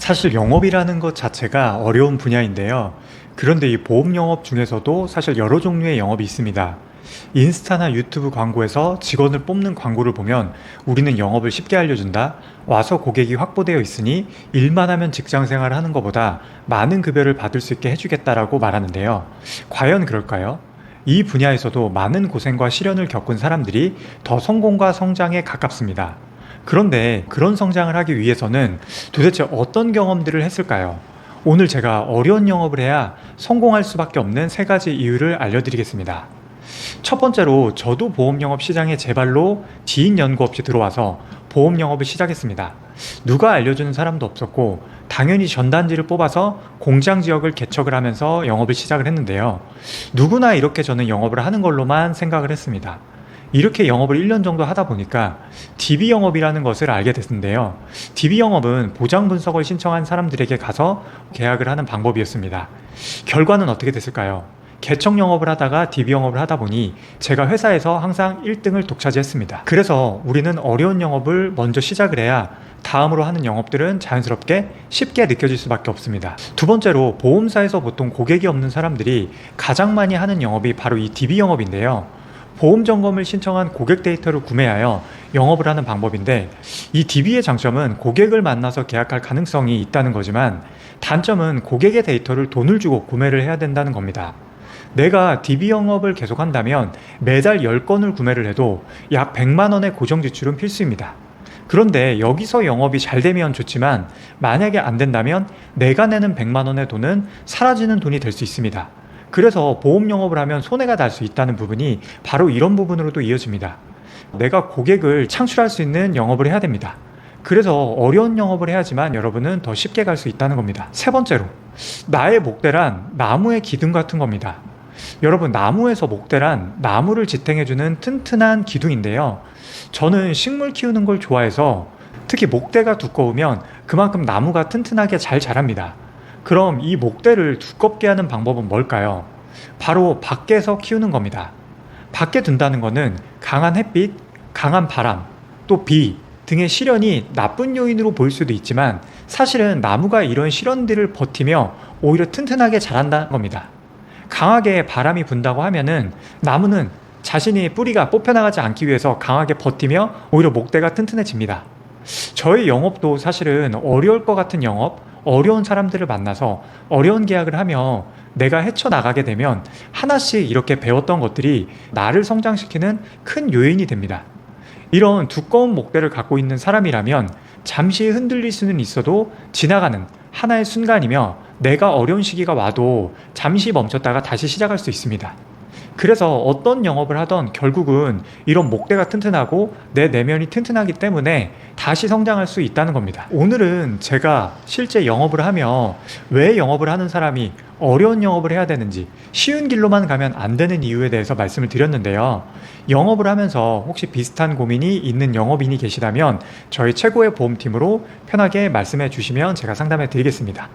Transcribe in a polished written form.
사실 영업이라는 것 자체가 어려운 분야인데요. 그런데 이 보험 영업 중에서도 사실 여러 종류의 영업이 있습니다. 인스타나 유튜브 광고에서 직원을 뽑는 광고를 보면 우리는 영업을 쉽게 알려준다. 와서 고객이 확보되어 있으니 일만 하면 직장 생활을 하는 것보다 많은 급여를 받을 수 있게 해주겠다라고 말하는데요. 과연 그럴까요? 이 분야에서도 많은 고생과 시련을 겪은 사람들이 더 성공과 성장에 가깝습니다. 그런데 그런 성장을 하기 위해서는 도대체 어떤 경험들을 했을까요? 오늘 제가 어려운 영업을 해야 성공할 수밖에 없는 세 가지 이유를 알려드리겠습니다. 첫 번째로 저도 보험 영업 시장에 제 발로 지인 연구 없이 들어와서 보험 영업을 시작했습니다. 누가 알려주는 사람도 없었고 당연히 전단지를 뽑아서 공장 지역을 개척을 하면서 영업을 시작을 했는데요. 누구나 이렇게 저는 영업을 하는 걸로만 생각을 했습니다. 이렇게 영업을 1년 정도 하다 보니까 DB 영업이라는 것을 알게 됐는데요. DB 영업은 보장 분석을 신청한 사람들에게 가서 계약을 하는 방법이었습니다. 결과는 어떻게 됐을까요? 개척 영업을 하다가 DB 영업을 하다 보니 제가 회사에서 항상 1등을 독차지했습니다. 그래서 우리는 어려운 영업을 먼저 시작을 해야 다음으로 하는 영업들은 자연스럽게 쉽게 느껴질 수밖에 없습니다. 두 번째로 보험사에서 보통 고객이 없는 사람들이 가장 많이 하는 영업이 바로 이 DB 영업인데요. 보험 점검을 신청한 고객 데이터를 구매하여 영업을 하는 방법인데, 이 DB의 장점은 고객을 만나서 계약할 가능성이 있다는 거지만 단점은 고객의 데이터를 돈을 주고 구매를 해야 된다는 겁니다. 내가 DB 영업을 계속한다면 매달 10건을 구매를 해도 약 100만 원의 고정 지출은 필수입니다. 그런데 여기서 영업이 잘 되면 좋지만 만약에 안 된다면 내가 내는 100만 원의 돈은 사라지는 돈이 될 수 있습니다. 그래서 보험 영업을 하면 손해가 날 수 있다는 부분이 바로 이런 부분으로도 이어집니다. 내가 고객을 창출할 수 있는 영업을 해야 됩니다. 그래서 어려운 영업을 해야지만 여러분은 더 쉽게 갈 수 있다는 겁니다. 세 번째로, 나의 목대란 나무의 기둥 같은 겁니다. 여러분, 나무에서 목대란 나무를 지탱해주는 튼튼한 기둥인데요. 저는 식물 키우는 걸 좋아해서 특히 목대가 두꺼우면 그만큼 나무가 튼튼하게 잘 자랍니다. 그럼 이 목대를 두껍게 하는 방법은 뭘까요? 바로 밖에서 키우는 겁니다. 밖에 둔다는 것은 강한 햇빛, 강한 바람, 또 비 등의 시련이 나쁜 요인으로 보일 수도 있지만 사실은 나무가 이런 시련들을 버티며 오히려 튼튼하게 자란다는 겁니다. 강하게 바람이 분다고 하면은 나무는 자신이 뿌리가 뽑혀나가지 않기 위해서 강하게 버티며 오히려 목대가 튼튼해집니다. 저의 영업도 사실은 어려울 것 같은 영업, 어려운 사람들을 만나서 어려운 계약을 하며 내가 헤쳐나가게 되면 하나씩 이렇게 배웠던 것들이 나를 성장시키는 큰 요인이 됩니다. 이런 두꺼운 목대를 갖고 있는 사람이라면 잠시 흔들릴 수는 있어도 지나가는 하나의 순간이며 내가 어려운 시기가 와도 잠시 멈췄다가 다시 시작할 수 있습니다. 그래서 어떤 영업을 하던 결국은 이런 목대가 튼튼하고 내 내면이 튼튼하기 때문에 다시 성장할 수 있다는 겁니다. 오늘은 제가 실제 영업을 하며 왜 영업을 하는 사람이 어려운 영업을 해야 되는지, 쉬운 길로만 가면 안 되는 이유에 대해서 말씀을 드렸는데요. 영업을 하면서 혹시 비슷한 고민이 있는 영업인이 계시다면 저희 최고의 보험팀으로 편하게 말씀해 주시면 제가 상담해 드리겠습니다.